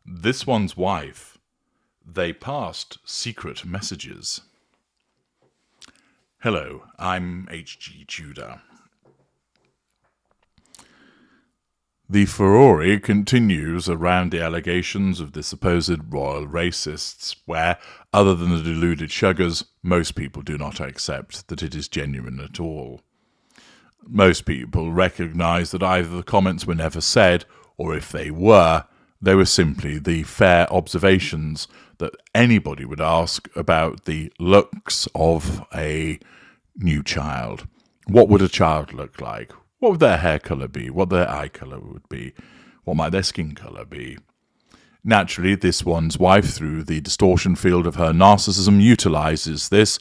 This one's wife. They passed secret messages. Hello, I'm H.G. Tudor. The furore continues around the allegations of the supposed royal racists, where, other than the deluded shuggers, most people do not accept that it is genuine at all. Most people recognise that either the comments were never said, or if they were simply the fair observations that anybody would ask about the looks of a new child. What would a child look like? What would their hair colour be? What their eye colour would be? What might their skin colour be? Naturally, this one's wife, through the distortion field of her narcissism, utilises this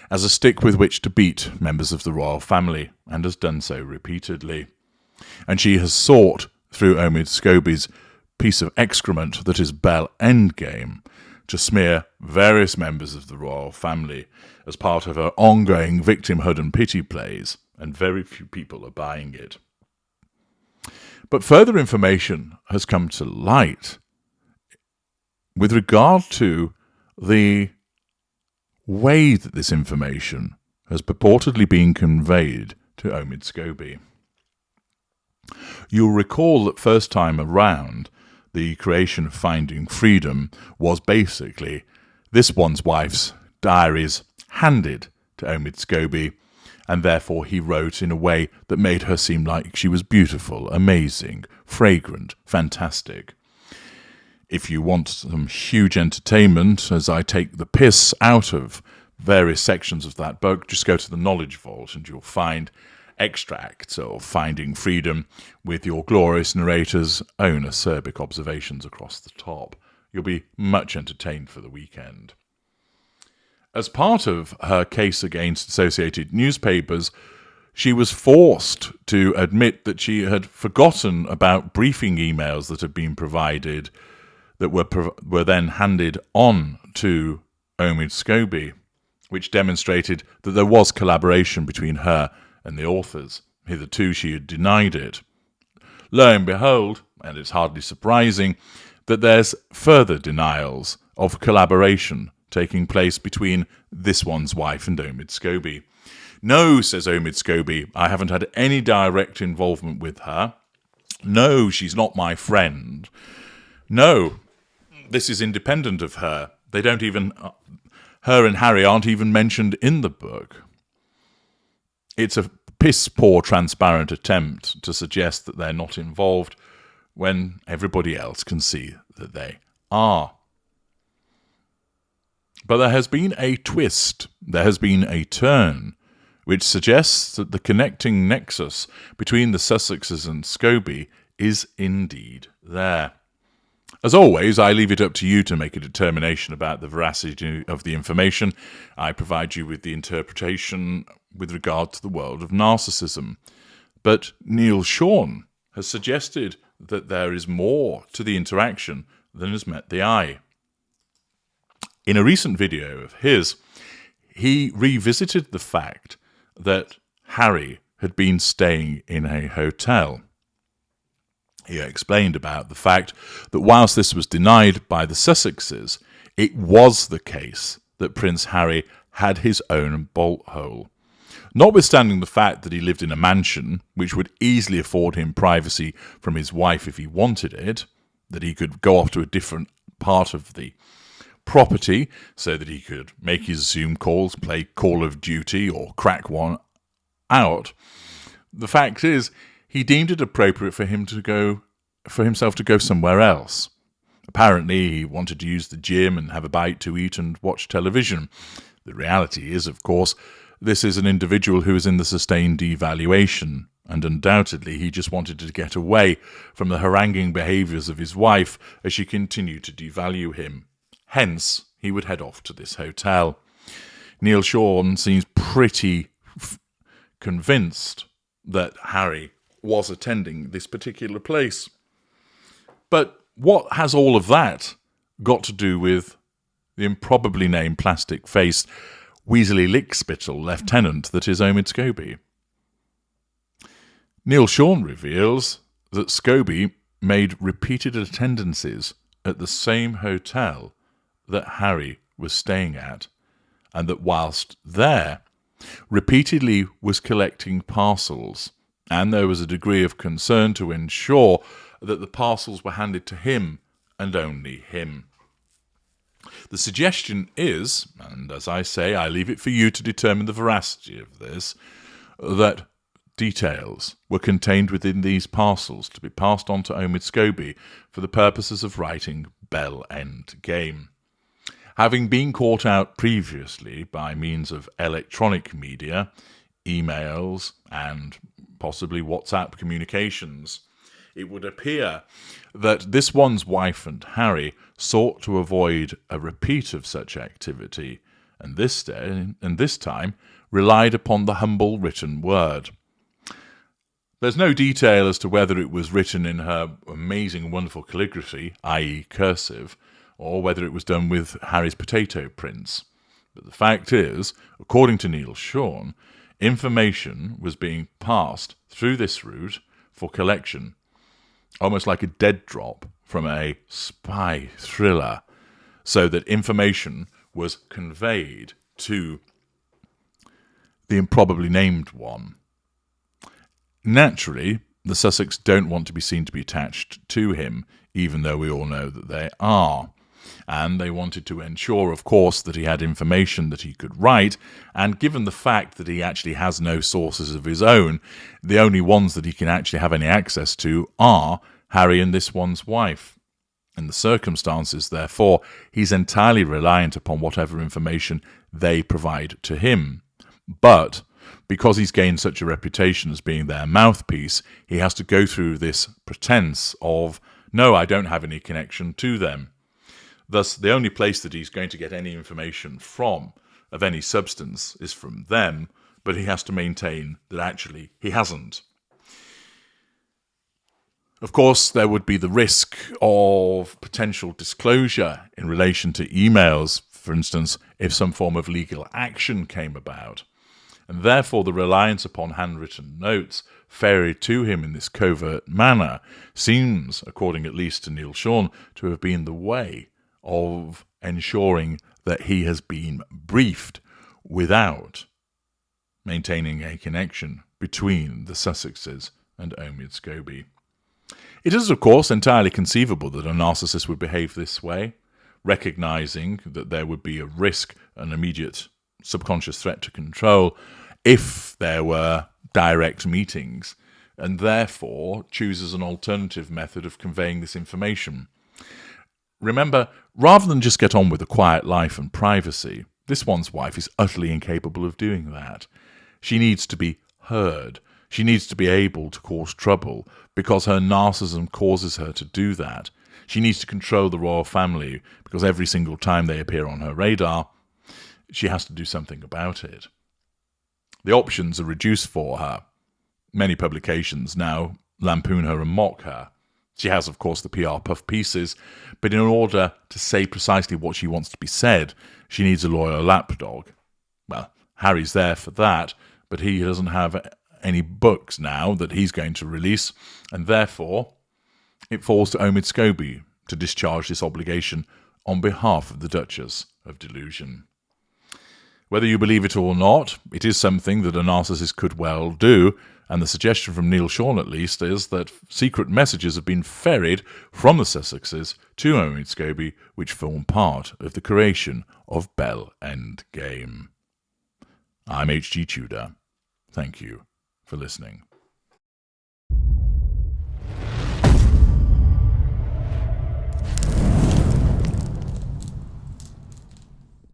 as a stick with which to beat members of the royal family, and has done so repeatedly. And she has sought, through Omid Scobie's piece of excrement that is Bell Endgame, to smear various members of the royal family as part of her ongoing victimhood and pity plays, and very few people are buying it. But further information has come to light with regard to the way that this information has purportedly been conveyed to Omid Scobie. You'll recall that first time around, the creation of Finding Freedom was basically this one's wife's diaries handed to Omid Scobie, and therefore he wrote in a way that made her seem like she was beautiful, amazing, fragrant, fantastic. If you want some huge entertainment, as I take the piss out of various sections of that book, just go to the Knowledge Vault and you'll find extracts of Finding Freedom with your glorious narrator's own acerbic observations across the top. You'll be much entertained for the weekend. As part of her case against Associated Newspapers, she was forced to admit that she had forgotten about briefing emails that had been provided that were then handed on to Omid Scobie, which demonstrated that there was collaboration between her and the authors. Hitherto she had denied it. Lo and behold, and it's hardly surprising, that there's further denials of collaboration taking place between this one's wife and Omid Scobie. No, says Omid Scobie, I haven't had any direct involvement with her. No, she's not my friend. No, this is independent of her. They don't even, her and Harry aren't even mentioned in the book. It's a piss-poor, transparent attempt to suggest that they're not involved when everybody else can see that they are. But there has been a twist, there has been a turn, which suggests that the connecting nexus between the Sussexes and Scobie is indeed there. As always, I leave it up to you to make a determination about the veracity of the information. I provide you with the interpretation with regard to the world of narcissism. But Neil Sean has suggested that there is more to the interaction than has met the eye. In a recent video of his, he revisited the fact that Harry had been staying in a hotel. He explained about the fact that whilst this was denied by the Sussexes, it was the case that Prince Harry had his own bolt hole. Notwithstanding the fact that he lived in a mansion, which would easily afford him privacy from his wife if he wanted it, that he could go off to a different part of the property so that he could make his Zoom calls, play Call of Duty, or crack one out. The fact is, he deemed it appropriate for himself to go somewhere else. Apparently, he wanted to use the gym and have a bite to eat and watch television. The reality is, of course, this is an individual who is in the sustained devaluation, and undoubtedly he just wanted to get away from the haranguing behaviours of his wife as she continued to devalue him. Hence, he would head off to this hotel. Neil Sean seems pretty convinced that Harry was attending this particular place. But what has all of that got to do with the improbably named plastic-faced Weasley Lickspittle lieutenant that is Omid Scobie? Neil Sean reveals that Scobie made repeated attendances at the same hotel that Harry was staying at, and that whilst there, repeatedly was collecting parcels, and there was a degree of concern to ensure that the parcels were handed to him and only him. The suggestion is, and as I say, I leave it for you to determine the veracity of this, that details were contained within these parcels to be passed on to Omid Scobie for the purposes of writing Bell End Game. Having been caught out previously by means of electronic media, emails, and possibly WhatsApp communications, it would appear that this one's wife and Harry sought to avoid a repeat of such activity, and this time relied upon the humble written word. There's no detail as to whether it was written in her amazing, wonderful calligraphy, i.e. cursive, or whether it was done with Harry's potato prints. But the fact is, according to Neil Sean, information was being passed through this route for collection, almost like a dead drop from a spy thriller, so that information was conveyed to the improbably named one. Naturally, the Sussex don't want to be seen to be attached to him, even though we all know that they are. And they wanted to ensure, of course, that he had information that he could write, and given the fact that he actually has no sources of his own, the only ones that he can actually have any access to are Harry and this one's wife. In the circumstances, therefore, he's entirely reliant upon whatever information they provide to him. But because he's gained such a reputation as being their mouthpiece, he has to go through this pretense of, no, I don't have any connection to them. Thus, the only place that he's going to get any information from of any substance is from them, but he has to maintain that actually he hasn't. Of course, there would be the risk of potential disclosure in relation to emails, for instance, if some form of legal action came about. And therefore the reliance upon handwritten notes ferried to him in this covert manner seems, according at least to Neil Sean, to have been the way of ensuring that he has been briefed without maintaining a connection between the Sussexes and Omid Scobie. It is, of course, entirely conceivable that a narcissist would behave this way, recognizing that there would be a risk, an immediate subconscious threat to control, if there were direct meetings, and therefore chooses an alternative method of conveying this information. Remember, rather than just get on with a quiet life and privacy, this one's wife is utterly incapable of doing that. She needs to be heard. She needs to be able to cause trouble because her narcissism causes her to do that. She needs to control the royal family because every single time they appear on her radar, she has to do something about it. The options are reduced for her. Many publications now lampoon her and mock her. She has, of course, the PR puff pieces, but in order to say precisely what she wants to be said, she needs a loyal lapdog. Well, Harry's there for that, but he doesn't have any books now that he's going to release, and therefore it falls to Omid Scobie to discharge this obligation on behalf of the Duchess of Delusion. Whether you believe it or not, it is something that a narcissist could well do, and the suggestion from Neil Sean at least is that secret messages have been ferried from the Sussexes to Omid Scobie, which form part of the creation of Bell End Game. I'm HG Tudor. Thank you for listening.